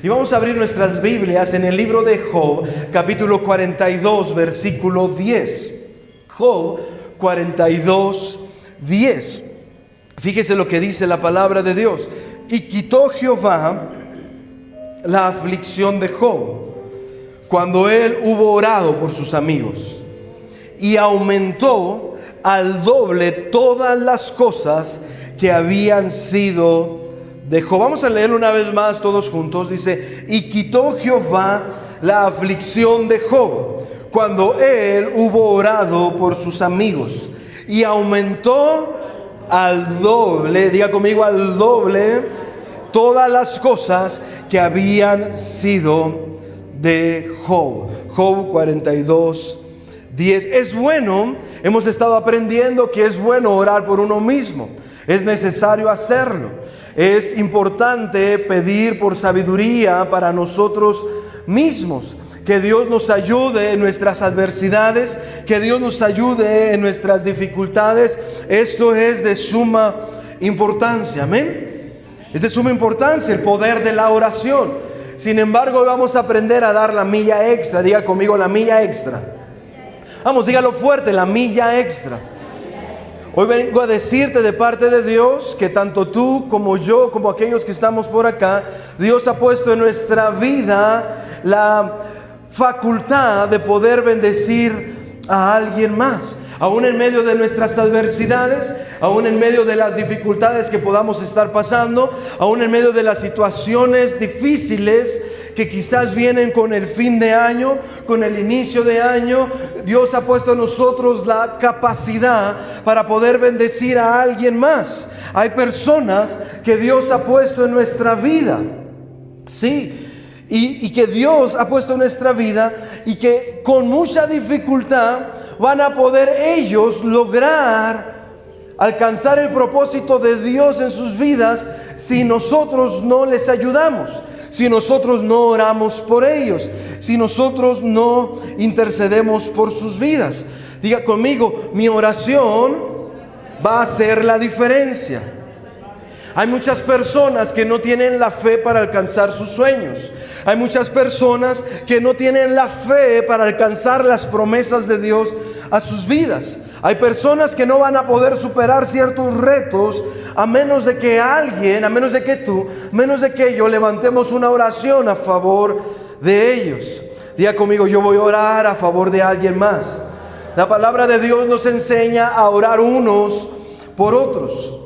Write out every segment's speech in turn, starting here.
Y vamos a abrir nuestras Biblias en el libro de Job, capítulo 42, versículo 10. Job 42, 10. Fíjese lo que dice la palabra de Dios. Y quitó Jehová la aflicción de Job cuando él hubo orado por sus amigos, y aumentó al doble todas las cosas que habían sido de Job. Vamos a leerlo una vez más todos juntos. Dice: y quitó Jehová la aflicción de Job cuando él hubo orado por sus amigos, y aumentó al doble, diga conmigo, al doble, todas las cosas que habían sido de Job. Job 42, 10. Es bueno, hemos estado aprendiendo que es bueno orar por uno mismo. Es necesario hacerlo. Es importante pedir por sabiduría para nosotros mismos. Que Dios nos ayude en nuestras adversidades, que Dios nos ayude en nuestras dificultades. Esto es de suma importancia, amén. Es de suma importancia el poder de la oración. Sin embargo, hoy vamos a aprender a dar la milla extra. Diga conmigo, la milla extra. Vamos, dígalo fuerte, la milla extra. Hoy vengo a decirte de parte de Dios que tanto tú como yo, como aquellos que estamos por acá, Dios ha puesto en nuestra vida la facultad de poder bendecir a alguien más. Aún en medio de nuestras adversidades, aún en medio de las dificultades que podamos estar pasando, aún en medio de las situaciones difíciles que quizás vienen con el fin de año, con el inicio de año, Dios ha puesto en nosotros la capacidad para poder bendecir a alguien más. Hay personas que Dios ha puesto en nuestra vida, sí, y que Dios ha puesto en nuestra vida, y que con mucha dificultad van a poder ellos lograr alcanzar el propósito de Dios en sus vidas si nosotros no les ayudamos, si nosotros no oramos por ellos, si nosotros no intercedemos por sus vidas. Diga conmigo, mi oración va a hacer la diferencia. Hay muchas personas que no tienen la fe para alcanzar sus sueños. Hay muchas personas que no tienen la fe para alcanzar las promesas de Dios a sus vidas. Hay personas que no van a poder superar ciertos retos a menos de que alguien, a menos de que tú, menos de que yo levantemos una oración a favor de ellos. Diga conmigo, yo voy a orar a favor de alguien más. La palabra de Dios nos enseña a orar unos por otros.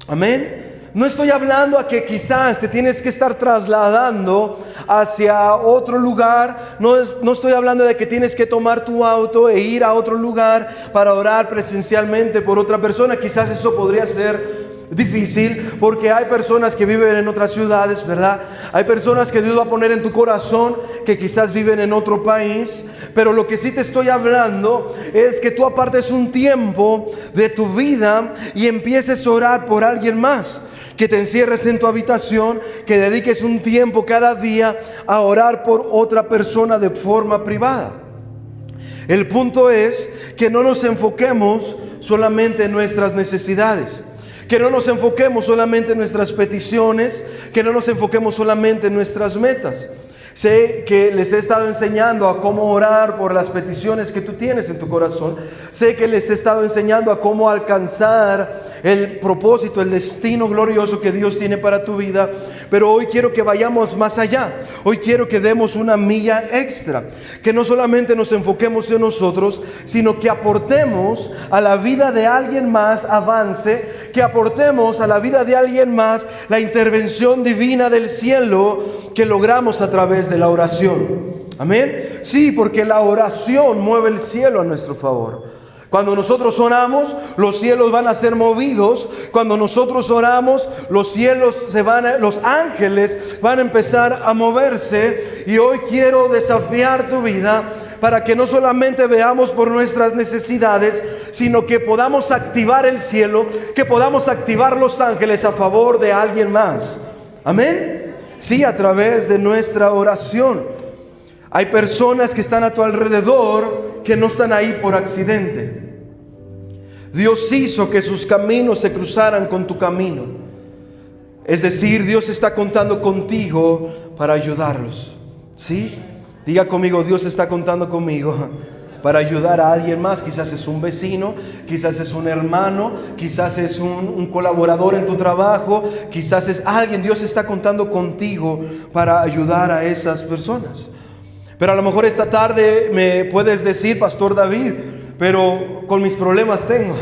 Amén. No estoy hablando a que quizás te tienes que estar trasladando hacia otro lugar. No estoy hablando de que tienes que tomar tu auto e ir a otro lugar para orar presencialmente por otra persona. Quizás eso podría ser difícil porque hay personas que viven en otras ciudades, ¿verdad? Hay personas que Dios va a poner en tu corazón que quizás viven en otro país. Pero lo que sí te estoy hablando es que tú apartes un tiempo de tu vida y empieces a orar por alguien más. Que te encierres en tu habitación, que dediques un tiempo cada día a orar por otra persona de forma privada. El punto es que no nos enfoquemos solamente en nuestras necesidades, que no nos enfoquemos solamente en nuestras peticiones, que no nos enfoquemos solamente en nuestras metas. Sé que les he estado enseñando a cómo orar por las peticiones que tú tienes en tu corazón. Sé que les he estado enseñando a cómo alcanzar el propósito, el destino glorioso que Dios tiene para tu vida. Pero hoy quiero que vayamos más allá. Hoy quiero que demos una milla extra. Que no solamente nos enfoquemos en nosotros, sino que aportemos a la vida de alguien más avance. Que aportemos a la vida de alguien más la intervención divina del cielo que logramos a través de la oración. Amén. Sí, porque la oración mueve el cielo a nuestro favor. Cuando nosotros oramos, los cielos van a ser movidos. Cuando nosotros oramos, los cielos los ángeles van a empezar a moverse. Y hoy quiero desafiar tu vida para que no solamente veamos por nuestras necesidades, sino que podamos activar el cielo, que podamos activar los ángeles a favor de alguien más. Amén. Sí, a través de nuestra oración. Hay personas que están a tu alrededor que no están ahí por accidente. Dios hizo que sus caminos se cruzaran con tu camino. Es decir, Dios está contando contigo para ayudarlos. ¿Sí? Diga conmigo, Dios está contando conmigo para ayudar a alguien más. Quizás es un vecino, quizás es un hermano, quizás es un colaborador en tu trabajo, quizás es alguien. Dios está contando contigo para ayudar a esas personas. Pero a lo mejor esta tarde me puedes decir, Pastor David, pero con mis problemas tengo.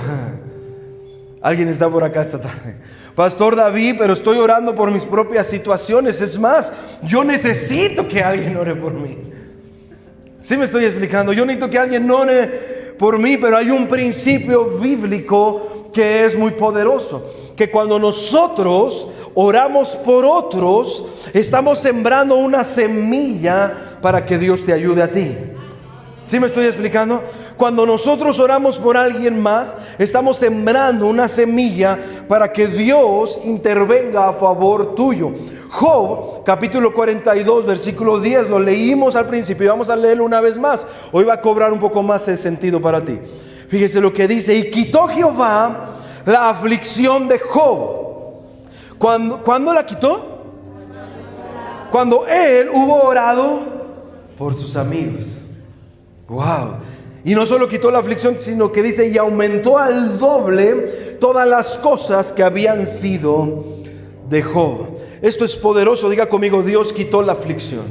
Alguien está por acá esta tarde. Pastor David, pero estoy orando por mis propias situaciones. Es más, yo necesito que alguien ore por mí. ¿Sí me estoy explicando? Yo necesito que alguien ore por mí, pero hay un principio bíblico que es muy poderoso. Que cuando nosotros oramos por otros, estamos sembrando una semilla para que Dios te ayude a ti. ¿Sí me estoy explicando? Cuando nosotros oramos por alguien más, estamos sembrando una semilla para que Dios intervenga a favor tuyo. Job, capítulo 42, versículo 10, lo leímos al principio y vamos a leerlo una vez más. Hoy va a cobrar un poco más el sentido para ti. Fíjese lo que dice: y quitó Jehová la aflicción de Job. ¿Cuándo la quitó? Cuando él hubo orado por sus amigos. Wow. Y no solo quitó la aflicción, sino que dice: y aumentó al doble todas las cosas que habían sido de Job. Esto es poderoso. Diga conmigo, Dios quitó la aflicción.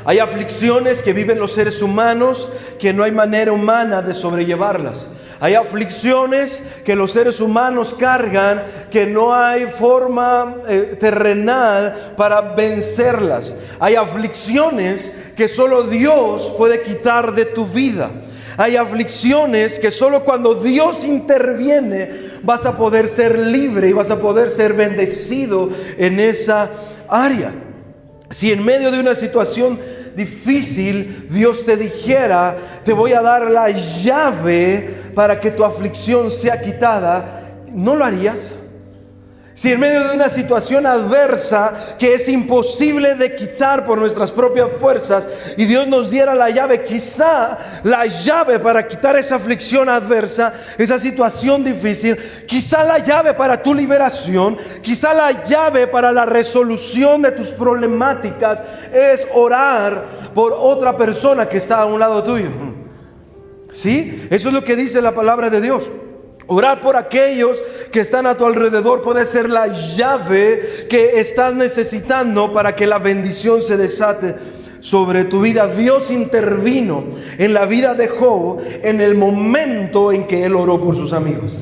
Hay aflicciones que viven los seres humanos que no hay manera humana de sobrellevarlas. Hay aflicciones que los seres humanos cargan que no hay forma terrenal para vencerlas. Hay aflicciones que solo Dios puede quitar de tu vida. Hay aflicciones que solo cuando Dios interviene vas a poder ser libre y vas a poder ser bendecido en esa área. Si en medio de una situación difícil Dios te dijera: te voy a dar la llave para que tu aflicción sea quitada, ¿no lo harías? Si en medio de una situación adversa que es imposible de quitar por nuestras propias fuerzas y Dios nos diera la llave, quizá la llave para quitar esa aflicción adversa, esa situación difícil, quizá la llave para tu liberación, quizá la llave para la resolución de tus problemáticas es orar por otra persona que está a un lado tuyo. ¿Sí? Eso es lo que dice la palabra de Dios. Orar por aquellos que están a tu alrededor puede ser la llave que estás necesitando para que la bendición se desate sobre tu vida. Dios intervino en la vida de Job en el momento en que él oró por sus amigos.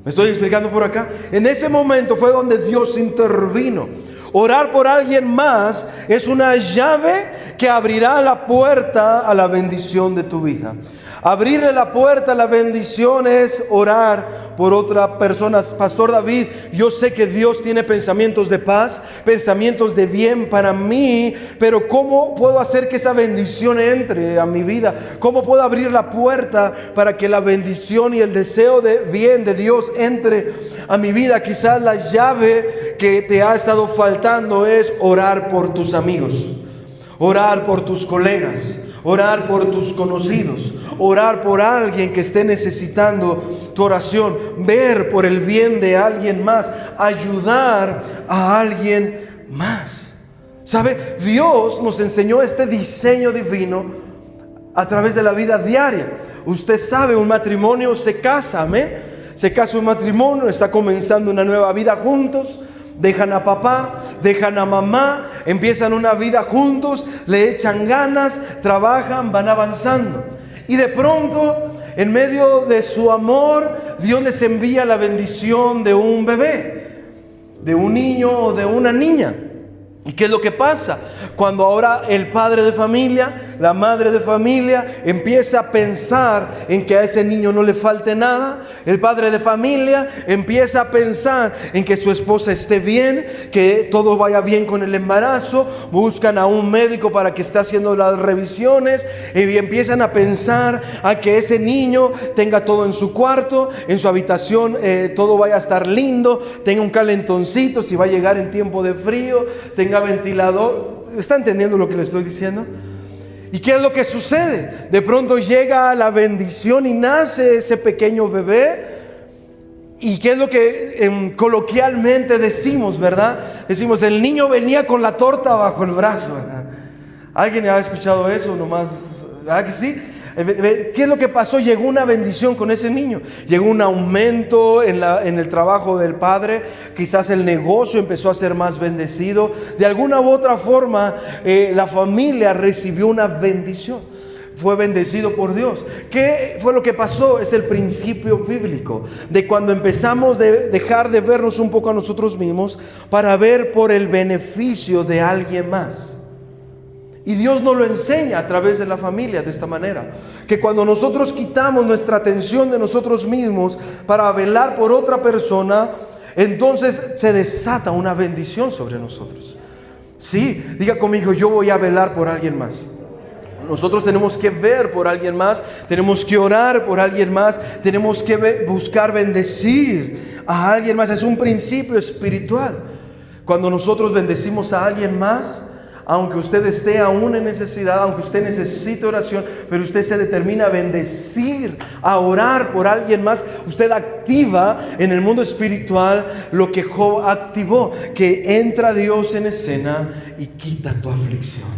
¿Me estoy explicando por acá? En ese momento fue donde Dios intervino. Orar por alguien más es una llave que abrirá la puerta a la bendición de tu vida. Abrirle la puerta a la bendición es orar por otra persona. Pastor David, yo sé que Dios tiene pensamientos de paz, pensamientos de bien para mí, pero ¿cómo puedo hacer que esa bendición entre a mi vida? ¿Cómo puedo abrir la puerta para que la bendición y el deseo de bien de Dios entre a mi vida? Quizás la llave que te ha estado faltando es orar por tus amigos, orar por tus colegas, orar por tus conocidos, orar por alguien que esté necesitando tu oración, ver por el bien de alguien más, ayudar a alguien más. ¿Sabe? Dios nos enseñó este diseño divino a través de la vida diaria. Usted sabe, un matrimonio se casa, amén. Se casa un matrimonio, está comenzando una nueva vida juntos. Dejan a papá, dejan a mamá, empiezan una vida juntos, le echan ganas, trabajan, van avanzando. Y de pronto, en medio de su amor, Dios les envía la bendición de un bebé, de un niño o de una niña. ¿Y qué es lo que pasa? Cuando ahora el padre de familia, la madre de familia empieza a pensar en que a ese niño no le falte nada, el padre de familia empieza a pensar en que su esposa esté bien, que todo vaya bien con el embarazo, buscan a un médico para que esté haciendo las revisiones y empiezan a pensar a que ese niño tenga todo en su cuarto, en su habitación, todo vaya a estar lindo, tenga un calentoncito si va a llegar en tiempo de frío, tenga ventilador. ¿Está entendiendo lo que le estoy diciendo? ¿Y qué es lo que sucede? De pronto llega la bendición y nace ese pequeño bebé. ¿Y qué es lo que coloquialmente decimos, verdad? Decimos, el niño venía con la torta bajo el brazo, ¿verdad? ¿Alguien ha escuchado eso nomás? ¿Verdad que sí? ¿Qué es lo que pasó? Llegó una bendición con ese niño. Llegó un aumento en el trabajo del padre. Quizás el negocio empezó a ser más bendecido. De alguna u otra forma, la familia recibió una bendición. Fue bendecido por Dios. ¿Qué fue lo que pasó? Es el principio bíblico de cuando empezamos a dejar de vernos un poco a nosotros mismos para ver por el beneficio de alguien más. Y Dios nos lo enseña a través de la familia de esta manera, que cuando nosotros quitamos nuestra atención de nosotros mismos para velar por otra persona, entonces se desata una bendición sobre nosotros. Sí, diga conmigo, yo voy a velar por alguien más. Nosotros tenemos que ver por alguien más, tenemos que orar por alguien más, tenemos que buscar bendecir a alguien más. Es un principio espiritual. Cuando nosotros bendecimos a alguien más, aunque usted esté aún en necesidad, aunque usted necesite oración, pero usted se determina a bendecir, a orar por alguien más, usted activa en el mundo espiritual lo que Job activó, que entra Dios en escena y quita tu aflicción.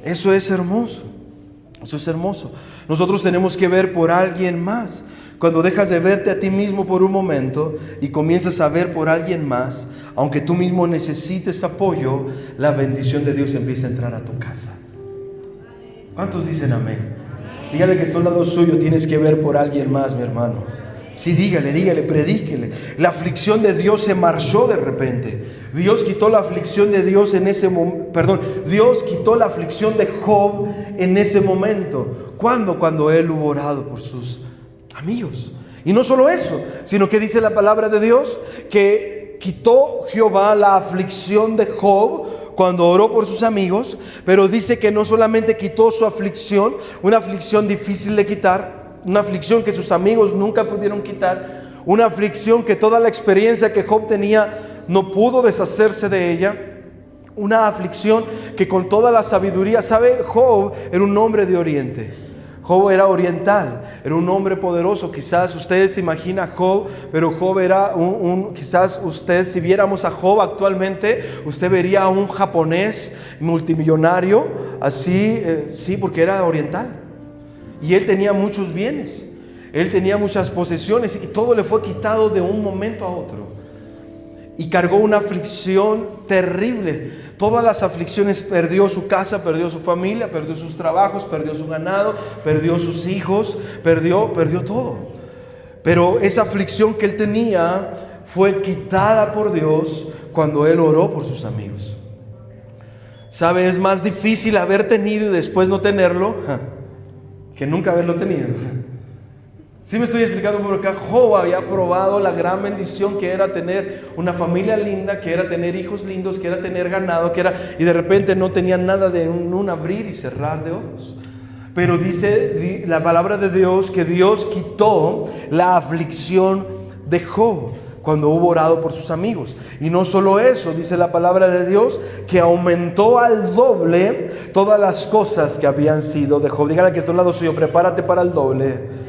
Eso es hermoso. Eso es hermoso. Nosotros tenemos que ver por alguien más. Cuando dejas de verte a ti mismo por un momento y comienzas a ver por alguien más, aunque tú mismo necesites apoyo, la bendición de Dios empieza a entrar a tu casa. ¿Cuántos dicen amén? Dígale que está al lado suyo, tienes que ver por alguien más, mi hermano. Sí, dígale, predíquele. La aflicción de Dios se marchó de repente. Dios quitó la aflicción de Dios en ese momento. Dios quitó la aflicción de Job en ese momento. ¿Cuándo? Cuando él hubo orado por sus amigos. Y no solo eso, sino que dice la palabra de Dios que quitó Jehová la aflicción de Job cuando oró por sus amigos, pero dice que no solamente quitó su aflicción, una aflicción difícil de quitar, una aflicción que sus amigos nunca pudieron quitar, una aflicción que toda la experiencia que Job tenía no pudo deshacerse de ella, una aflicción que con toda la sabiduría, ¿sabe? Job era un hombre de Oriente. Job era oriental, era un hombre poderoso. Quizás usted se imagina a Job, pero Job era quizás usted, si viéramos a Job actualmente, usted vería a un japonés multimillonario, así, sí, porque era oriental. Y él tenía muchos bienes, él tenía muchas posesiones y todo le fue quitado de un momento a otro. Y cargó una aflicción terrible. Todas las aflicciones, perdió su casa, perdió su familia, perdió sus trabajos, perdió su ganado, perdió sus hijos, perdió todo. Pero esa aflicción que él tenía fue quitada por Dios cuando él oró por sus amigos. ¿Sabe? Es más difícil haber tenido y después no tenerlo que nunca haberlo tenido. Sí me estoy explicando por acá. Job había probado la gran bendición que era tener una familia linda, que era tener hijos lindos, que era tener ganado, y de repente no tenía nada de un abrir y cerrar de ojos. Pero dice la palabra de Dios que Dios quitó la aflicción de Job cuando hubo orado por sus amigos. Y no solo eso, dice la palabra de Dios, que aumentó al doble todas las cosas que habían sido de Job. Dígale que está a un lado suyo, prepárate para el doble.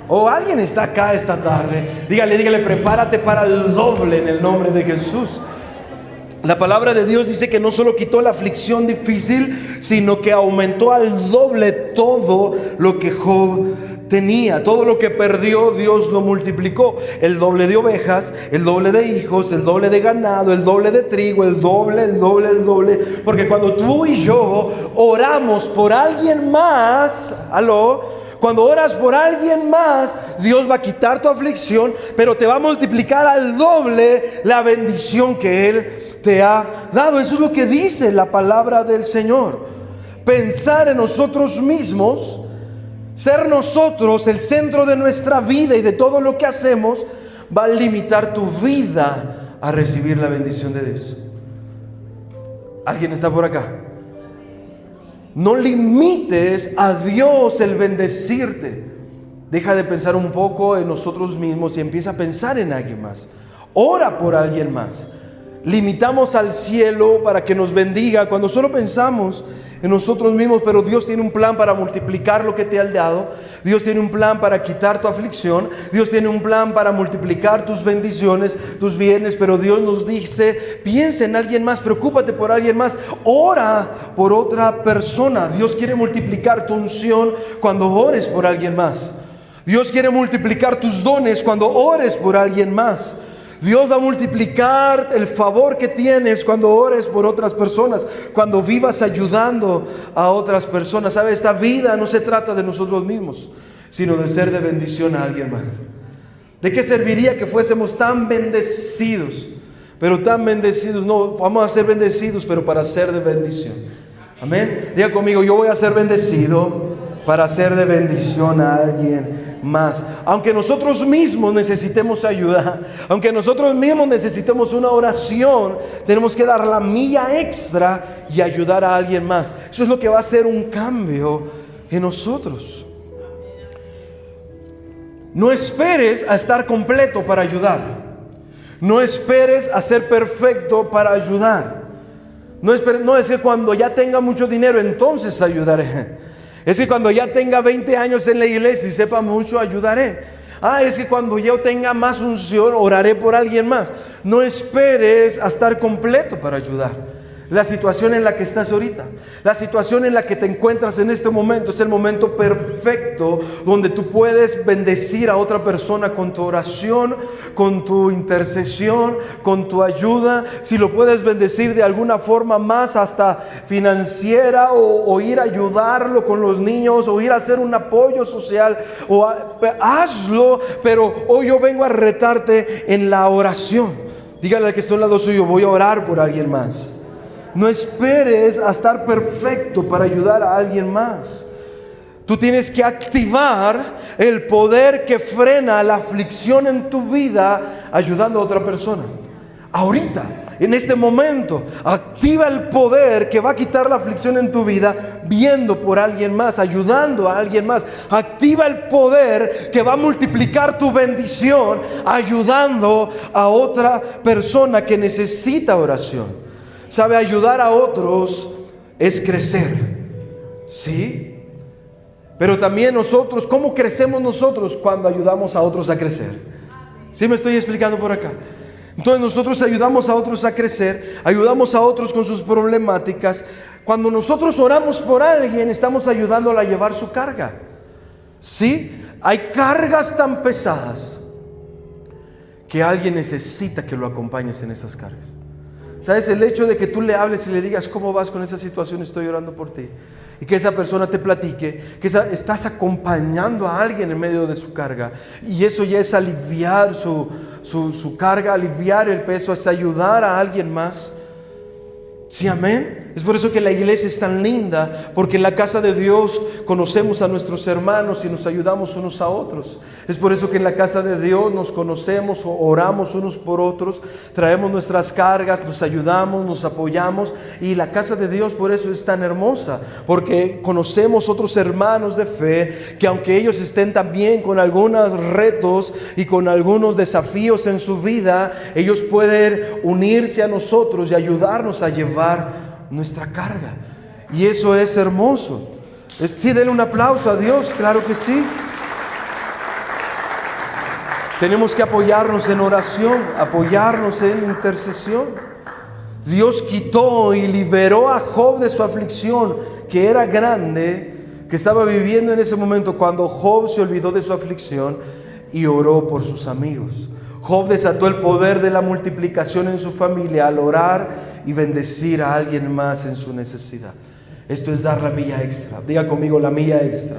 Alguien está acá esta tarde. Dígale, prepárate para el doble en el nombre de Jesús. La palabra de Dios dice que no solo quitó la aflicción difícil, sino que aumentó al doble todo lo que Job tenía. Todo lo que perdió, Dios lo multiplicó. El doble de ovejas, el doble de hijos, el doble de ganado, el doble de trigo, el doble. Porque cuando tú y yo oramos por alguien más, cuando oras por alguien más, Dios va a quitar tu aflicción, pero te va a multiplicar al doble la bendición que Él te ha dado. Eso es lo que dice la palabra del Señor. Pensar en nosotros mismos, ser nosotros el centro de nuestra vida y de todo lo que hacemos, va a limitar tu vida a recibir la bendición de Dios. ¿Alguien está por acá? No limites a Dios el bendecirte. Deja de pensar un poco en nosotros mismos y empieza a pensar en alguien más. Ora por alguien más. limitamos al cielo para que nos bendiga cuando solo pensamos en nosotros mismos, pero Dios tiene un plan para multiplicar lo que te ha dado. Dios tiene un plan para quitar tu aflicción. Dios tiene un plan para multiplicar tus bendiciones, tus bienes. Pero Dios nos dice, piensa en alguien más, preocúpate por alguien más, ora por otra persona. Dios quiere multiplicar tu unción cuando ores por alguien más. Dios quiere multiplicar tus dones cuando ores por alguien más. Dios va a multiplicar el favor que tienes cuando ores por otras personas, cuando vivas ayudando a otras personas. ¿Sabes? Esta vida no se trata de nosotros mismos, sino de ser de bendición a alguien más. ¿De qué serviría que fuésemos tan bendecidos? Pero tan bendecidos, no, vamos a ser bendecidos, pero para ser de bendición. Amén. Diga conmigo, yo voy a ser bendecido para ser de bendición a alguien más. Aunque nosotros mismos necesitemos ayuda, aunque nosotros mismos necesitemos una oración, tenemos que dar la milla extra y ayudar a alguien más. Eso es lo que va a hacer un cambio en nosotros. No esperes a estar completo para ayudar. No esperes a ser perfecto para ayudar. No es que cuando ya tenga mucho dinero entonces ayudaré. Es que cuando ya tenga 20 años en la iglesia y sepa mucho, ayudaré. Es que cuando yo tenga más unción, oraré por alguien más. No esperes a estar completo para ayudar. La situación en la que estás ahorita, la situación en la que te encuentras en este momento, es el momento perfecto donde tú puedes bendecir a otra persona con tu oración, con tu intercesión, con tu ayuda. Si lo puedes bendecir de alguna forma más, hasta financiera, o ir a ayudarlo con los niños, o ir a hacer un apoyo social, hazlo. Pero hoy yo vengo a retarte en la oración. Dígale al que está al lado suyo, voy a orar por alguien más. No esperes a estar perfecto para ayudar a alguien más. Tú tienes que activar el poder que frena la aflicción en tu vida ayudando a otra persona. Ahorita, en este momento, activa el poder que va a quitar la aflicción en tu vida viendo por alguien más, ayudando a alguien más. Activa el poder que va a multiplicar tu bendición ayudando a otra persona que necesita oración. ¿Sabe? Ayudar a otros es crecer, ¿sí? Pero también nosotros, ¿cómo crecemos nosotros cuando ayudamos a otros a crecer? ¿Sí me estoy explicando por acá? Entonces nosotros ayudamos a otros a crecer, ayudamos a otros con sus problemáticas. Cuando nosotros oramos por alguien, estamos ayudándole a llevar su carga, ¿sí? Hay cargas tan pesadas que alguien necesita que lo acompañes en esas cargas. ¿Sabes? El hecho de que tú le hables y le digas, ¿cómo vas con esa situación? Estoy orando por ti. Y que esa persona te platique, que estás acompañando a alguien en medio de su carga. Y eso ya es aliviar su carga, aliviar el peso, es ayudar a alguien más. Sí, amén. Es por eso que la iglesia es tan linda, porque en la casa de Dios conocemos a nuestros hermanos y nos ayudamos unos a otros. Es por eso que en la casa de Dios nos conocemos, oramos unos por otros, traemos nuestras cargas, nos ayudamos, nos apoyamos. Y la casa de Dios por eso es tan hermosa, porque conocemos otros hermanos de fe que aunque ellos estén también con algunos retos y con algunos desafíos en su vida, ellos pueden unirse a nosotros y ayudarnos a llevar nuestra carga. Y eso es hermoso. Sí, denle un aplauso a Dios, claro que sí. Tenemos que apoyarnos en oración, apoyarnos en intercesión. Dios quitó y liberó a Job de su aflicción, que era grande, que estaba viviendo en ese momento, cuando Job se olvidó de su aflicción y oró por sus amigos. Job desató el poder de la multiplicación en su familia al orar y bendecir a alguien más en su necesidad. Esto es dar la milla extra. Diga conmigo, la milla extra.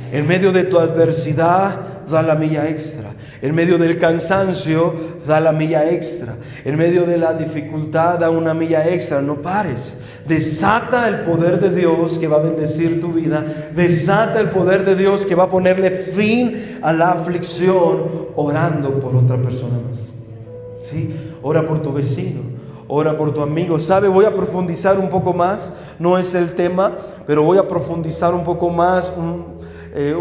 En medio de tu adversidad, da la milla extra. En medio del cansancio, da la milla extra. En medio de la dificultad, da una milla extra. No pares. Desata el poder de Dios que va a bendecir tu vida. Desata el poder de Dios que va a ponerle fin a la aflicción orando por otra persona más. ¿Sí? Ora por tu vecino, ora por tu amigo. ¿Sabe? Voy a profundizar un poco más. No es el tema, pero voy a profundizar un poco más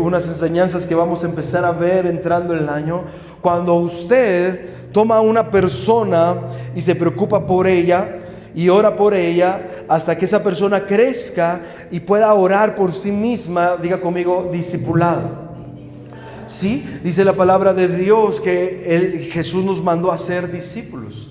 unas enseñanzas que vamos a empezar a ver entrando el año. Cuando usted toma a una persona y se preocupa por ella y ora por ella hasta que esa persona crezca y pueda orar por sí misma. Diga conmigo, discipulado. Sí, dice la palabra de Dios que Jesús nos mandó a ser discípulos.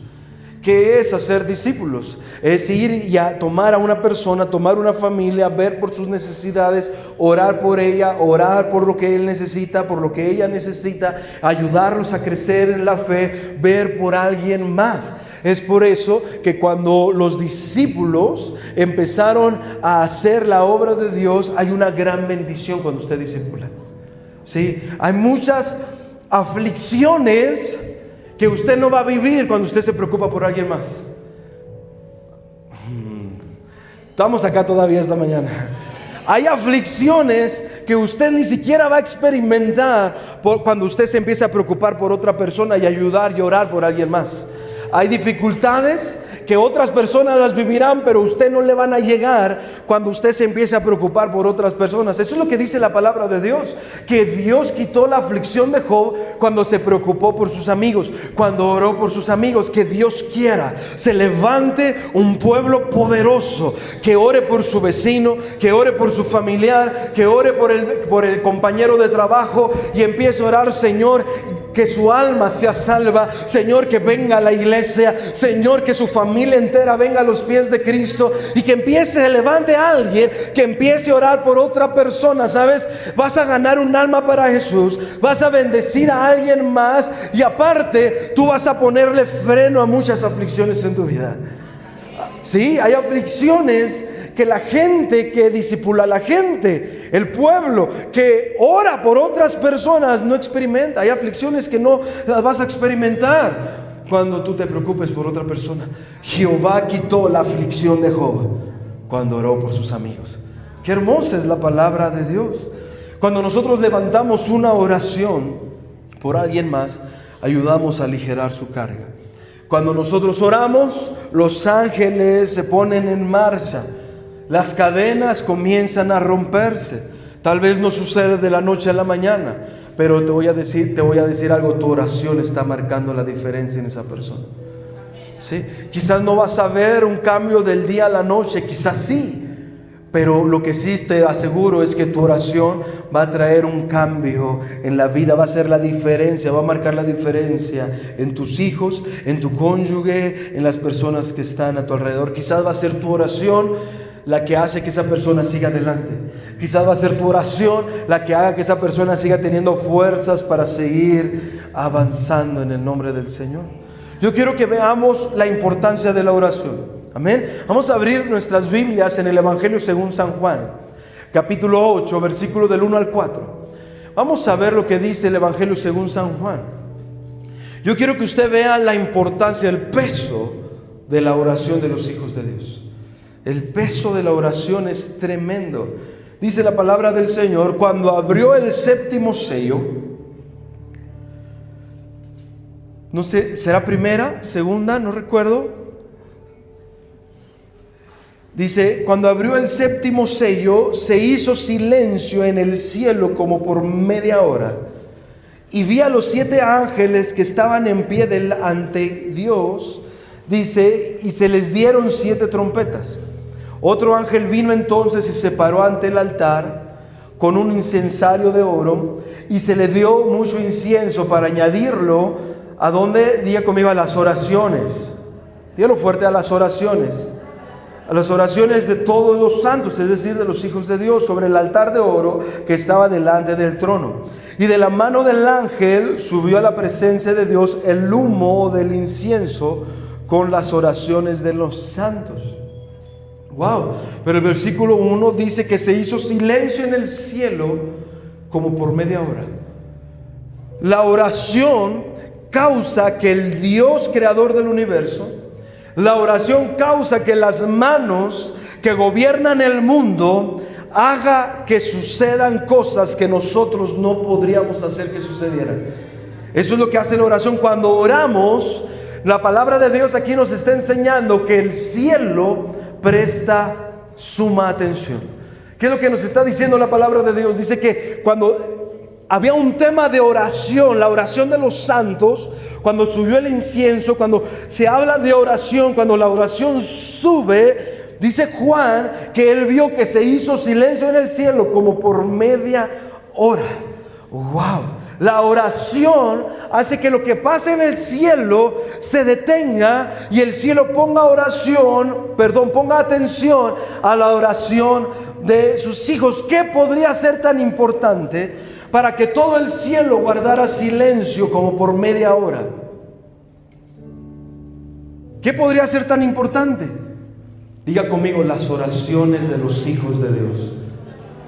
¿Qué es hacer discípulos? Es ir y a tomar a una persona, tomar una familia, ver por sus necesidades, orar por ella, orar por lo que él necesita, por lo que ella necesita, ayudarlos a crecer en la fe, ver por alguien más. Es por eso que cuando los discípulos empezaron a hacer la obra de Dios, hay una gran bendición cuando usted discipula. Sí, hay muchas aflicciones que usted no va a vivir cuando usted se preocupa por alguien más. Estamos acá todavía esta mañana. Hay aflicciones que usted ni siquiera va a experimentar cuando usted se empieza a preocupar por otra persona y ayudar y orar por alguien más. Hay dificultades que otras personas las vivirán, pero usted no le van a llegar cuando usted se empiece a preocupar por otras personas. Eso es lo que dice la palabra de Dios, que Dios quitó la aflicción de Job cuando se preocupó por sus amigos, cuando oró por sus amigos. Que Dios quiera se levante un pueblo poderoso que ore por su vecino, que ore por su familiar, que ore por el compañero de trabajo y empiece a orar: Señor, que su alma sea salva, Señor, que venga a la iglesia, Señor, que su familia entera venga a los pies de Cristo, y que se levante a alguien que empiece a orar por otra persona. ¿Sabes? Vas a ganar un alma para Jesús, vas a bendecir a alguien más, y aparte tú vas a ponerle freno a muchas aflicciones en tu vida. Sí, hay aflicciones que la gente que discipula, la gente, el pueblo que ora por otras personas no experimenta. Hay aflicciones que no las vas a experimentar cuando tú te preocupes por otra persona. Jehová quitó la aflicción de Job cuando oró por sus amigos. Qué hermosa es la palabra de Dios. Cuando nosotros levantamos una oración por alguien más, ayudamos a aligerar su carga. Cuando nosotros oramos, los ángeles se ponen en marcha. Las cadenas comienzan a romperse. Tal vez no sucede de la noche a la mañana, pero te voy a decir algo: tu oración está marcando la diferencia en esa persona. ¿Sí? Quizás no vas a ver un cambio del día a la noche, quizás sí, pero lo que sí te aseguro es que tu oración va a traer un cambio en la vida, va a hacer la diferencia, va a marcar la diferencia en tus hijos, en tu cónyuge, en las personas que están a tu alrededor. Quizás va a ser tu oración la que hace que esa persona siga adelante. Quizás va a ser tu oración la que haga que esa persona siga teniendo fuerzas para seguir avanzando en el nombre del Señor. Yo quiero que veamos la importancia de la oración. Amén. Vamos a abrir nuestras Biblias en el Evangelio según San Juan, capítulo 8, versículo del 1 al 4. Vamos a ver lo que dice el Evangelio según San Juan. Yo quiero que usted vea la importancia, el peso de la oración de los hijos de Dios. El peso de la oración es tremendo. Dice la palabra del Señor: cuando abrió el séptimo sello, no sé, ¿será primera, segunda? No recuerdo. Dice: cuando abrió el séptimo sello, se hizo silencio en el cielo como por media hora. Y vi a los 7 ángeles que estaban en pie ante Dios. Dice: y se les dieron 7 trompetas. Otro ángel vino entonces y se paró ante el altar con un incensario de oro, y se le dio mucho incienso para añadirlo a donde, diga conmigo, a las oraciones. Dígalo fuerte: a las oraciones. A las oraciones de todos los santos, es decir, de los hijos de Dios, sobre el altar de oro que estaba delante del trono. Y de la mano del ángel subió a la presencia de Dios el humo del incienso con las oraciones de los santos. Wow, pero el versículo 1 dice que se hizo silencio en el cielo como por media hora. La oración causa que el Dios creador del universo, la oración causa que las manos que gobiernan el mundo haga que sucedan cosas que nosotros no podríamos hacer que sucedieran. Eso es lo que hace la oración. Cuando oramos, la palabra de Dios aquí nos está enseñando que el cielo presta suma atención. ¿Qué es lo que nos está diciendo la palabra de Dios? Dice que cuando había un tema de oración, la oración de los santos. Cuando subió el incienso, cuando se habla de oración, cuando la oración sube, dice Juan que él vio que se hizo silencio en el cielo como por media hora. ¡Wow! La oración hace que lo que pasa en el cielo se detenga y el cielo ponga atención a la oración de sus hijos. ¿Qué podría ser tan importante para que todo el cielo guardara silencio como por media hora? ¿Qué podría ser tan importante? Diga conmigo, las oraciones de los hijos de Dios.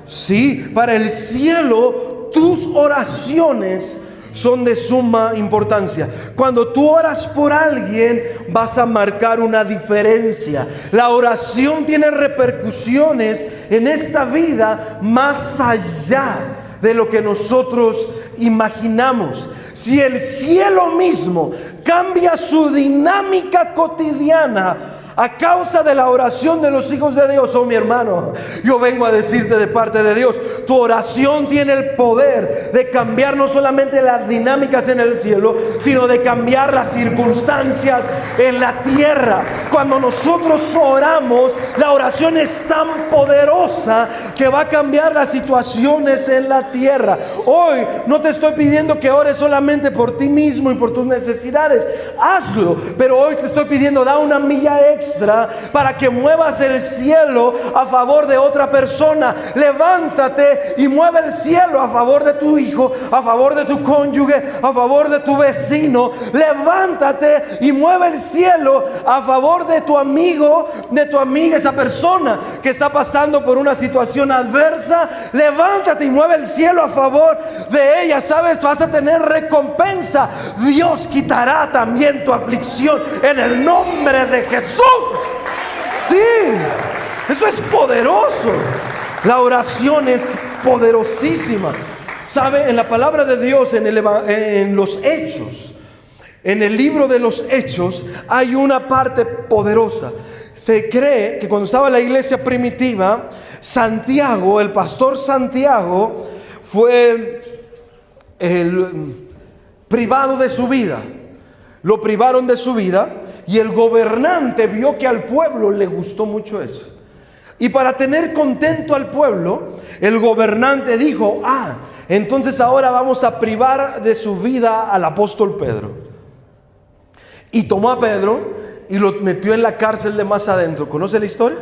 Sí, para el cielo tus oraciones son de suma importancia. Cuando tú oras por alguien, vas a marcar una diferencia. La oración tiene repercusiones en esta vida más allá de lo que nosotros imaginamos. Si el cielo mismo cambia su dinámica cotidiana a causa de la oración de los hijos de Dios, oh mi hermano, yo vengo a decirte de parte de Dios, tu oración tiene el poder de cambiar no solamente las dinámicas en el cielo, sino de cambiar las circunstancias en la tierra. Cuando nosotros oramos, la oración es tan poderosa que va a cambiar las situaciones en la tierra. Hoy no te estoy pidiendo que ores solamente por ti mismo y por tus necesidades, hazlo, pero hoy te estoy pidiendo, da una milla extra para que muevas el cielo a favor de otra persona. Levántate y mueve el cielo a favor de tu hijo, a favor de tu cónyuge, a favor de tu vecino. Levántate y mueve el cielo a favor de tu amigo, de tu amiga, esa persona que está pasando por una situación adversa. Levántate y mueve el cielo a favor de ella. Sabes, vas a tener recompensa. Dios quitará también tu aflicción en el nombre de Jesús. Sí, eso es poderoso. La oración es poderosísima. Sabe, en la palabra de Dios, en los Hechos, en el libro de los Hechos, hay una parte poderosa. Se cree que cuando estaba la iglesia primitiva, Santiago, el pastor Santiago, fue privado de su vida. Lo privaron de su vida. Y el gobernante vio que al pueblo le gustó mucho eso. Y para tener contento al pueblo, el gobernante dijo, entonces ahora vamos a privar de su vida al apóstol Pedro. Y tomó a Pedro y lo metió en la cárcel de más adentro. ¿Conoce la historia?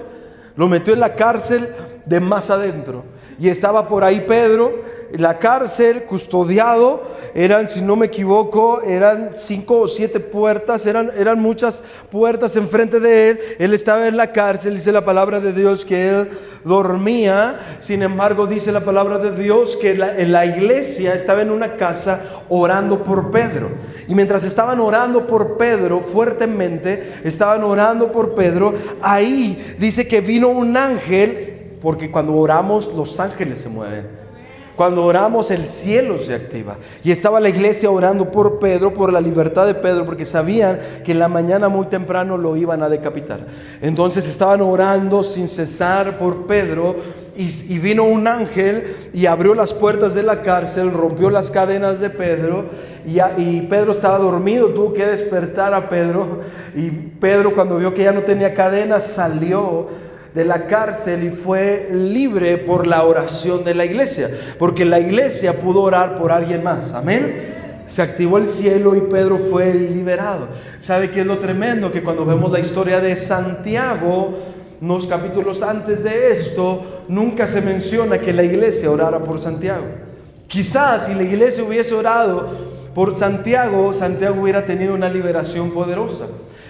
Lo metió en la cárcel de más adentro. Y estaba por ahí Pedro en la cárcel, custodiado. Eran, si no me equivoco, eran 5 o 7 puertas, eran muchas puertas enfrente de él. Él estaba en la cárcel, dice la palabra de Dios que él dormía. Sin embargo, dice la palabra de Dios que en la iglesia estaba en una casa orando por Pedro. Y mientras estaban orando por Pedro, fuertemente, estaban orando por Pedro, ahí dice que vino un ángel, porque cuando oramos los ángeles se mueven. Cuando oramos el cielo se activa. Y estaba la iglesia orando por Pedro, por la libertad de Pedro, porque sabían que en la mañana muy temprano lo iban a decapitar. Entonces estaban orando sin cesar por Pedro. Y vino un ángel y abrió las puertas de la cárcel, rompió las cadenas de Pedro. Y Pedro estaba dormido, tuvo que despertar a Pedro. Y Pedro, cuando vio que ya no tenía cadenas, salió de la cárcel y fue libre por la oración de la iglesia, porque la iglesia pudo orar por alguien más. Amén. Se activó el cielo y Pedro fue liberado. ¿Sabe qué es lo tremendo? Que cuando vemos la historia de Santiago, unos capítulos antes de esto, nunca se menciona que la iglesia orara por Santiago. Quizás si la iglesia hubiese orado por Santiago, Santiago hubiera tenido una liberación poderosa.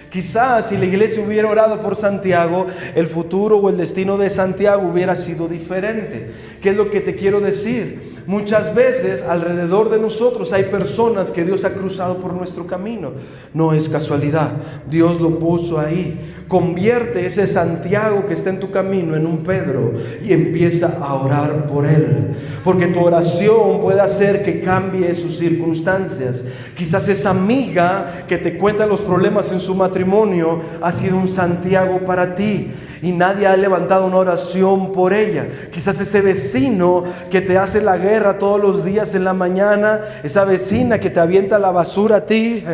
Quizás si la iglesia hubiera orado por Santiago, el futuro o el destino de Santiago hubiera sido diferente. ¿Qué es lo que te quiero decir? Muchas veces alrededor de nosotros hay personas que Dios ha cruzado por nuestro camino. No es casualidad, Dios lo puso ahí. Convierte ese Santiago que está en tu camino en un Pedro y empieza a orar por él, porque tu oración puede hacer que cambie sus circunstancias. Quizás esa amiga que te cuenta los problemas en su matrimonio ha sido un Santiago para ti. y nadie ha levantado una oración por ella. Quizás ese vecino que te hace la guerra todos los días en la mañana, esa vecina que te avienta la basura a ti,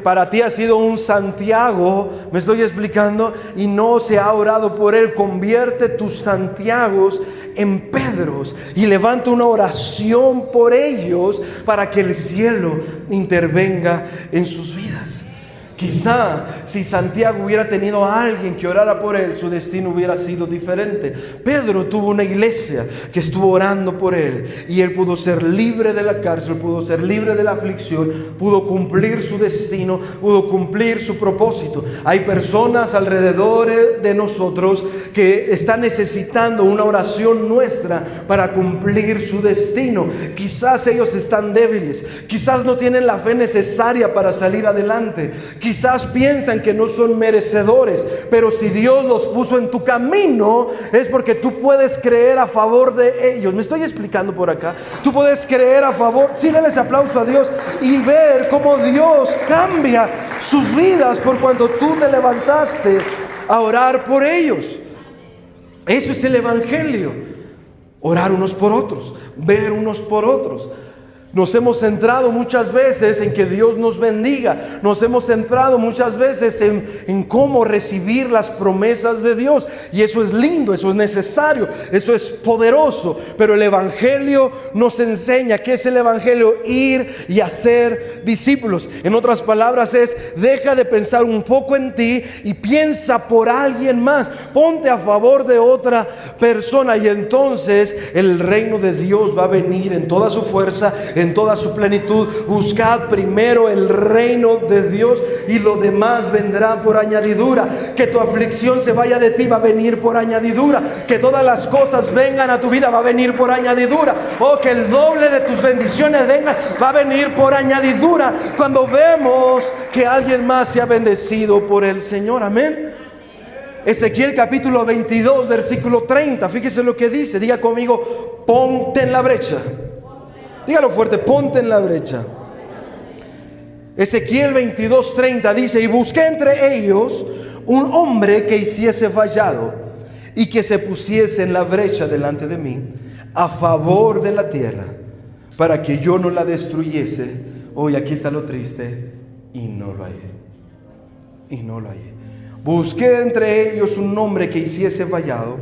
para ti ha sido un Santiago, me estoy explicando, y no se ha orado por él. Convierte tus Santiagos en Pedros y levanta una oración por ellos para que el cielo intervenga en sus vidas. Quizá si Santiago hubiera tenido a alguien que orara por él, su destino hubiera sido diferente. Pedro tuvo una iglesia que estuvo orando por él, y él pudo ser libre de la cárcel, pudo ser libre de la aflicción, pudo cumplir su destino, pudo cumplir su propósito. Hay personas alrededor de nosotros que están necesitando una oración nuestra para cumplir su destino. Quizás ellos están débiles, quizás no tienen la fe necesaria para salir adelante, quizás piensan que no son merecedores, pero si Dios los puso en tu camino, es porque tú puedes creer a favor de ellos. ¿Me estoy explicando por acá? Tú puedes creer a favor. Sí, dale ese aplauso a Dios y ver cómo Dios cambia sus vidas por cuanto tú te levantaste a orar por ellos. Eso es el evangelio. Orar unos por otros, ver unos por otros. Nos hemos centrado muchas veces en que Dios nos bendiga. Nos hemos centrado muchas veces en cómo recibir las promesas de Dios. Y eso es lindo, eso es necesario, eso es poderoso. Pero el evangelio nos enseña. ¿Qué es el evangelio? Ir y hacer discípulos. En otras palabras es: deja de pensar un poco en ti y piensa por alguien más. Ponte a favor de otra persona, y entonces el reino de Dios va a venir en toda su fuerza, en toda su plenitud. Buscad primero el reino de Dios y lo demás vendrá por añadidura. Que tu aflicción se vaya de ti, va a venir por añadidura. Que todas las cosas vengan a tu vida, va a venir por añadidura. O que el doble de tus bendiciones vengan, va a venir por añadidura. Cuando vemos que alguien más se ha bendecido por el Señor, amén. Ezequiel capítulo 22 versículo 30, fíjese lo que dice. Diga conmigo: ponte en la brecha. Dígalo fuerte: ponte en la brecha. Ezequiel 22:30 dice: y busqué entre ellos un hombre que hiciese vallado y que se pusiese en la brecha delante de mí a favor de la tierra, para que yo no la destruyese. Hoy aquí está lo triste: y no lo hallé. Y no lo hallé. Busqué entre ellos un hombre que hiciese vallado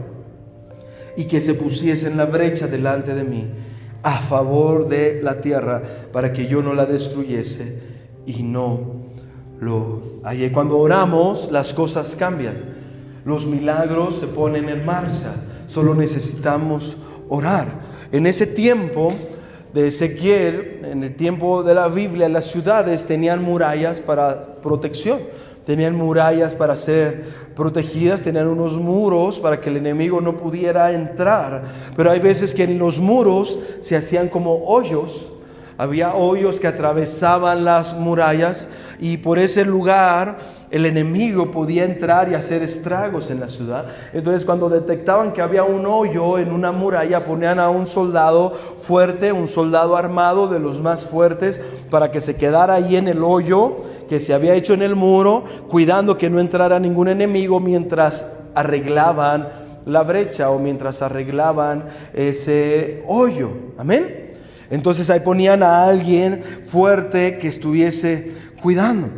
y que se pusiese en la brecha delante de mí a favor de la tierra, para que yo no la destruyese, y no lo hallé. Cuando oramos, las cosas cambian, los milagros se ponen en marcha. Solo necesitamos orar. En ese tiempo de Ezequiel, en el tiempo de la Biblia, las ciudades tenían murallas para protección. Tenían murallas para ser protegidas, tenían unos muros para que el enemigo no pudiera entrar. Pero hay veces que en los muros se hacían como hoyos. Había hoyos que atravesaban las murallas, y por ese lugar el enemigo podía entrar y hacer estragos en la ciudad. Entonces, cuando detectaban que había un hoyo en una muralla, ponían a un soldado fuerte, un soldado armado de los más fuertes, para que se quedara ahí en el hoyo que se había hecho en el muro, cuidando que no entrara ningún enemigo mientras arreglaban la brecha o mientras arreglaban ese hoyo. Amén. Entonces ahí ponían a alguien fuerte que estuviese cuidando.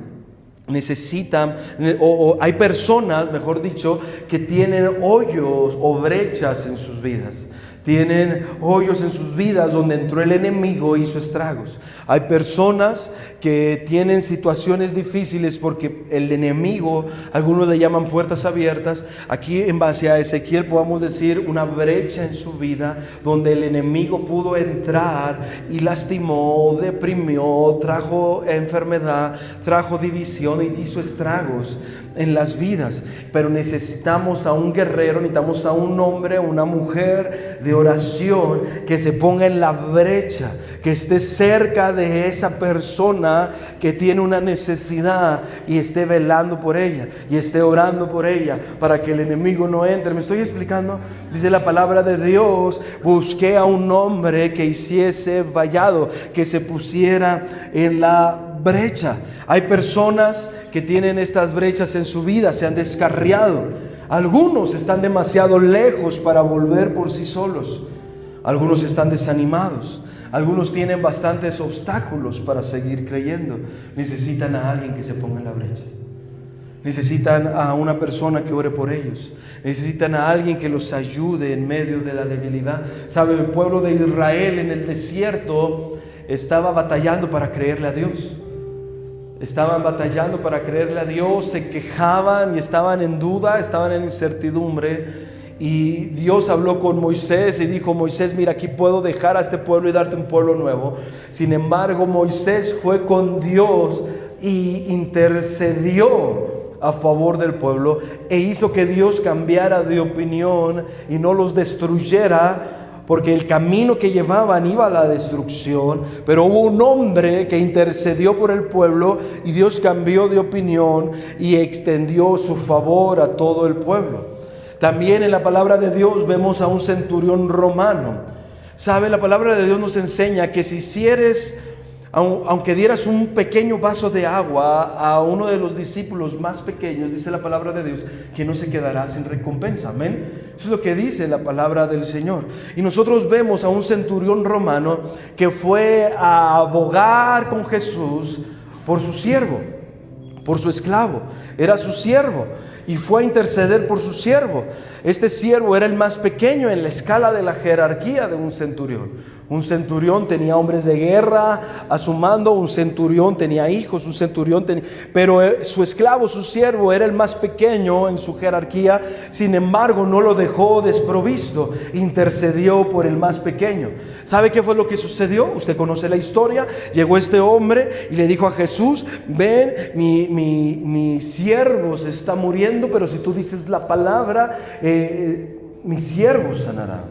Necesitan, o hay personas, mejor dicho, que tienen hoyos o brechas en sus vidas. Tienen hoyos en sus vidas donde entró el enemigo e hizo estragos. Hay personas que tienen situaciones difíciles porque el enemigo, algunos le llaman puertas abiertas. Aquí en base a Ezequiel podemos decir una brecha en su vida donde el enemigo pudo entrar y lastimó, deprimió, trajo enfermedad, trajo división y hizo estragos en las vidas. Pero necesitamos a un guerrero, necesitamos a un hombre, una mujer de oración que se ponga en la brecha, que esté cerca de esa persona que tiene una necesidad y esté velando por ella y esté orando por ella para que el enemigo no entre. ¿Me estoy explicando? Dice la palabra de Dios: busqué a un hombre que hiciese vallado, que se pusiera en la brecha. Hay personas que tienen estas brechas en su vida, se han descarriado. Algunos están demasiado lejos para volver por sí solos. Algunos están desanimados. Algunos tienen bastantes obstáculos para seguir creyendo. Necesitan a alguien que se ponga en la brecha. Necesitan a una persona que ore por ellos. Necesitan a alguien que los ayude en medio de la debilidad. ¿Sabe? El pueblo de Israel en el desierto estaba batallando para creerle a Dios. Estaban batallando para creerle a Dios, se quejaban y estaban en duda, estaban en incertidumbre. Y Dios habló con Moisés y dijo: Moisés, mira, aquí puedo dejar a este pueblo y darte un pueblo nuevo. Sin embargo, Moisés fue con Dios y intercedió a favor del pueblo e hizo que Dios cambiara de opinión y no los destruyera, porque el camino que llevaban iba a la destrucción. Pero hubo un hombre que intercedió por el pueblo y Dios cambió de opinión y extendió su favor a todo el pueblo. También en la palabra de Dios vemos a un centurión romano. ¿Sabe? La palabra de Dios nos enseña que si hicieres, aunque dieras un pequeño vaso de agua a uno de los discípulos más pequeños, dice la palabra de Dios, que no se quedará sin recompensa. Amén. Eso es lo que dice la palabra del Señor. Y nosotros vemos a un centurión romano que fue a abogar con Jesús por su siervo, por su esclavo. Era su siervo y fue a interceder por su siervo. Este siervo era el más pequeño en la escala de la jerarquía de un centurión. Un centurión tenía hombres de guerra a su mando, un centurión tenía hijos, un centurión tenía... Pero su esclavo, su siervo, era el más pequeño en su jerarquía. Sin embargo, no lo dejó desprovisto, intercedió por el más pequeño. ¿Sabe qué fue lo que sucedió? Usted conoce la historia. Llegó este hombre y le dijo a Jesús: ven, mi siervo se está muriendo, pero si tú dices la palabra, mi siervo sanará.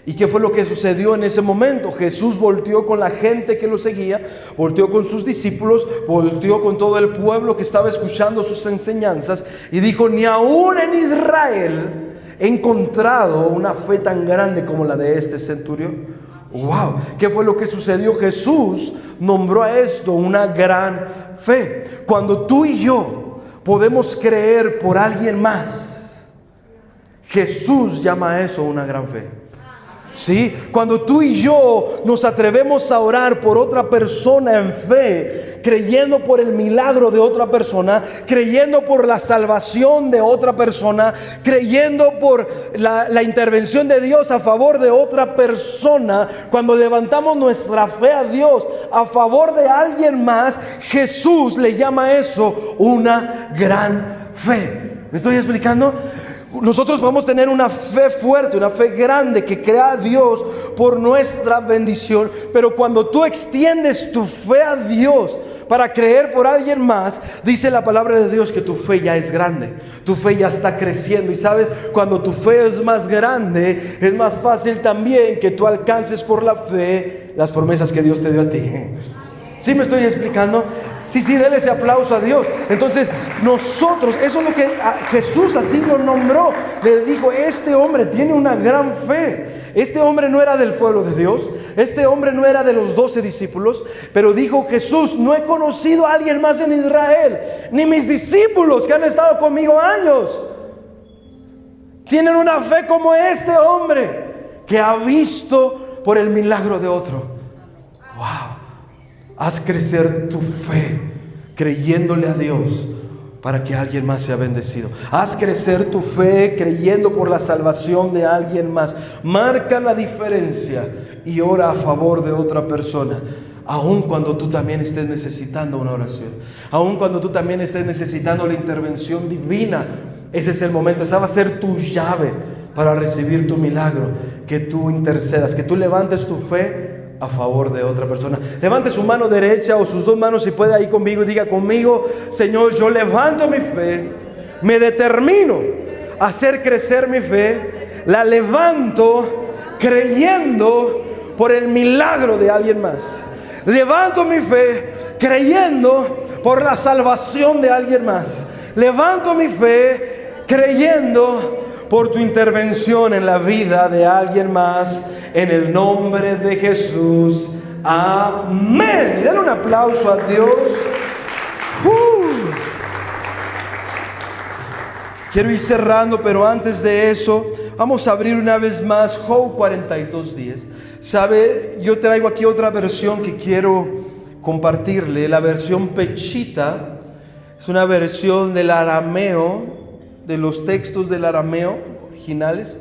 ¿Y qué fue lo que sucedió en ese momento? Jesús volteó con la gente que lo seguía, volteó con sus discípulos, volteó con todo el pueblo que estaba escuchando sus enseñanzas y dijo: ni aún en Israel he encontrado una fe tan grande como la de este centurión. ¡Wow! ¿Qué fue lo que sucedió? Jesús nombró a esto una gran fe. Cuando tú y yo podemos creer por alguien más, Jesús llama a eso una gran fe. Sí, cuando tú y yo nos atrevemos a orar por otra persona en fe, creyendo por el milagro de otra persona, creyendo por la salvación de otra persona, creyendo por la intervención de Dios a favor de otra persona, cuando levantamos nuestra fe a Dios a favor de alguien más, Jesús le llama a eso una gran fe. ¿Me estoy explicando? Nosotros vamos a tener una fe fuerte, una fe grande que crea a Dios por nuestra bendición. Pero cuando tú extiendes tu fe a Dios para creer por alguien más, dice la palabra de Dios que tu fe ya es grande, tu fe ya está creciendo. Y sabes, cuando tu fe es más grande, es más fácil también que tú alcances por la fe las promesas que Dios te dio a ti. ¿Sí me estoy explicando? Sí, dele ese aplauso a Dios. Entonces nosotros, eso es lo que Jesús así lo nombró. Le dijo: este hombre tiene una gran fe. Este hombre no era del pueblo de Dios, este hombre no era de los 12 discípulos, pero dijo Jesús: no he conocido a alguien más en Israel, ni mis discípulos que han estado conmigo años tienen una fe como este hombre, que ha visto por el milagro de otro. Wow. Haz crecer tu fe creyéndole a Dios para que alguien más sea bendecido. Haz crecer tu fe creyendo por la salvación de alguien más. Marca la diferencia y ora a favor de otra persona, aun cuando tú también estés necesitando una oración, aun cuando tú también estés necesitando la intervención divina. Ese es el momento. Esa va a ser tu llave para recibir tu milagro, que tú intercedas, que tú levantes tu fe a favor de otra persona. Levante su mano derecha o sus dos manos si puede ahí conmigo y diga conmigo: Señor, yo levanto mi fe, me determino a hacer crecer mi fe, la levanto creyendo por el milagro de alguien más. Levanto mi fe creyendo por la salvación de alguien más. Levanto mi fe creyendo por tu intervención en la vida de alguien más, en el nombre de Jesús. Amén. Y denle un aplauso a Dios. Quiero ir cerrando, pero antes de eso, vamos a abrir una vez más Job 42:10. ¿Sabe? Yo traigo aquí otra versión que quiero compartirle. La versión Pechita es una versión del arameo, de los textos del arameo originales.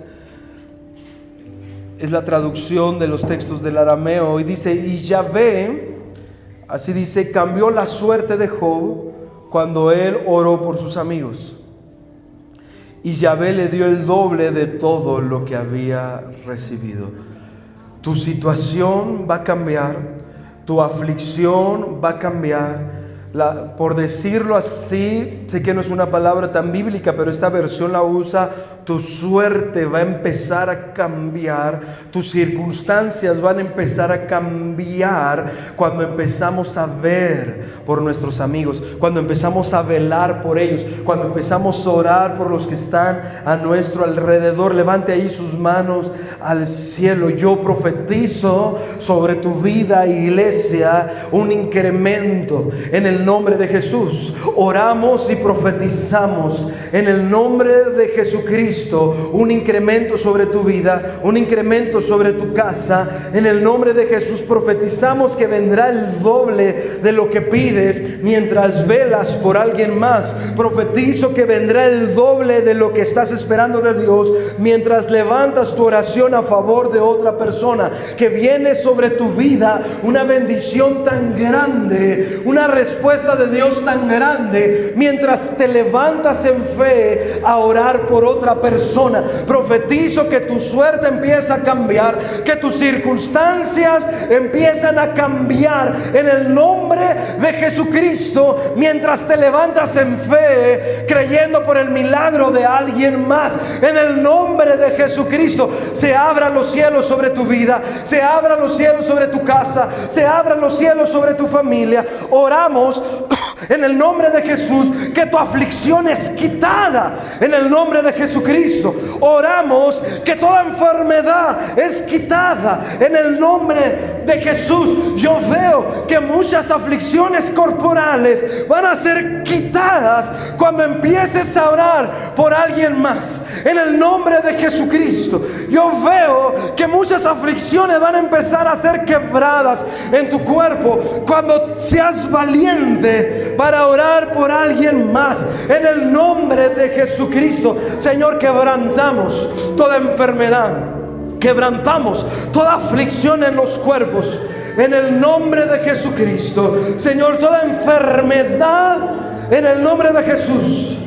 Es la traducción de los textos del arameo. Y dice, y Yahvé, así dice, cambió la suerte de Job cuando él oró por sus amigos. Y Yahvé le dio el doble de todo lo que había recibido. Tu situación va a cambiar, tu aflicción va a cambiar. Por decirlo así, sé que no es una palabra tan bíblica, pero esta versión la usa. Tu suerte va a empezar a cambiar, tus circunstancias van a empezar a cambiar cuando empezamos a ver por nuestros amigos, cuando empezamos a velar por ellos, cuando empezamos a orar por los que están a nuestro alrededor. Levante ahí sus manos al cielo. Yo profetizo sobre tu vida, iglesia, un incremento en el nombre de Jesús. Oramos y profetizamos en el nombre de Jesucristo un incremento sobre tu vida, un incremento sobre tu casa. En el nombre de Jesús profetizamos que vendrá el doble de lo que pides mientras velas por alguien más. Profetizo que vendrá el doble de lo que estás esperando de Dios mientras levantas tu oración a favor de otra persona. Que viene sobre tu vida una bendición tan grande, una respuesta de Dios tan grande mientras te levantas en fe a orar por otra persona. Profetizo que tu suerte empieza a cambiar, que tus circunstancias empiezan a cambiar en el nombre de Jesucristo mientras te levantas en fe creyendo por el milagro de alguien más. En el nombre de Jesucristo se abran los cielos sobre tu vida, se abran los cielos sobre tu casa, se abran los cielos sobre tu familia. Oramos en el nombre de Jesús que tu aflicción es quitada en el nombre de Jesucristo. Oramos que toda enfermedad es quitada en el nombre de Jesús. Yo veo que muchas aflicciones corporales van a ser quitadas cuando empieces a orar por alguien más en el nombre de Jesucristo. Yo veo que muchas aflicciones van a empezar a ser quebradas en tu cuerpo cuando seas valiente para orar por alguien más en el nombre de Jesucristo. Señor, quebrantamos toda enfermedad, quebrantamos toda aflicción en los cuerpos en el nombre de Jesucristo. Señor, toda enfermedad en el nombre de Jesús,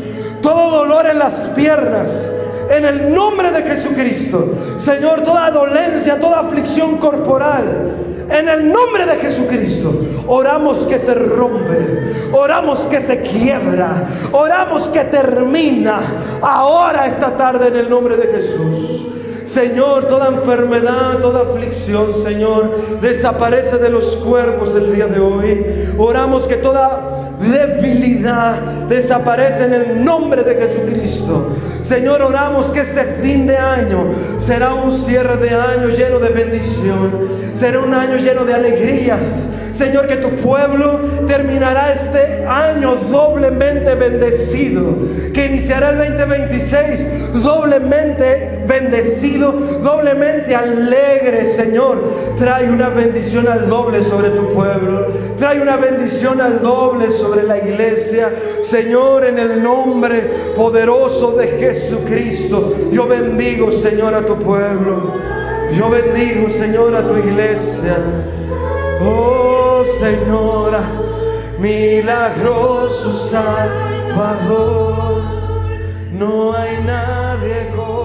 todo dolor en las piernas en el nombre de Jesucristo. Señor, toda dolencia, toda aflicción corporal en el nombre de Jesucristo. Oramos que se rompe, oramos que se quiebra, oramos que termina ahora esta tarde en el nombre de Jesús. Señor, toda enfermedad, toda aflicción, Señor, desaparece de los cuerpos el día de hoy. Oramos que toda debilidad desaparece en el nombre de Jesucristo. Señor, oramos que este fin de año será un cierre de año lleno de bendición, será un año lleno de alegrías. Señor, que tu pueblo terminará este año doblemente bendecido, que iniciará el 2026 doblemente bendecido, doblemente alegre. Señor, trae una bendición al doble sobre tu pueblo, trae una bendición al doble sobre la iglesia. Señor, en el nombre poderoso de Jesucristo, yo bendigo, Señor, a tu pueblo, yo bendigo, Señor, a tu iglesia. Oh Señora, milagroso Salvador, no hay nadie como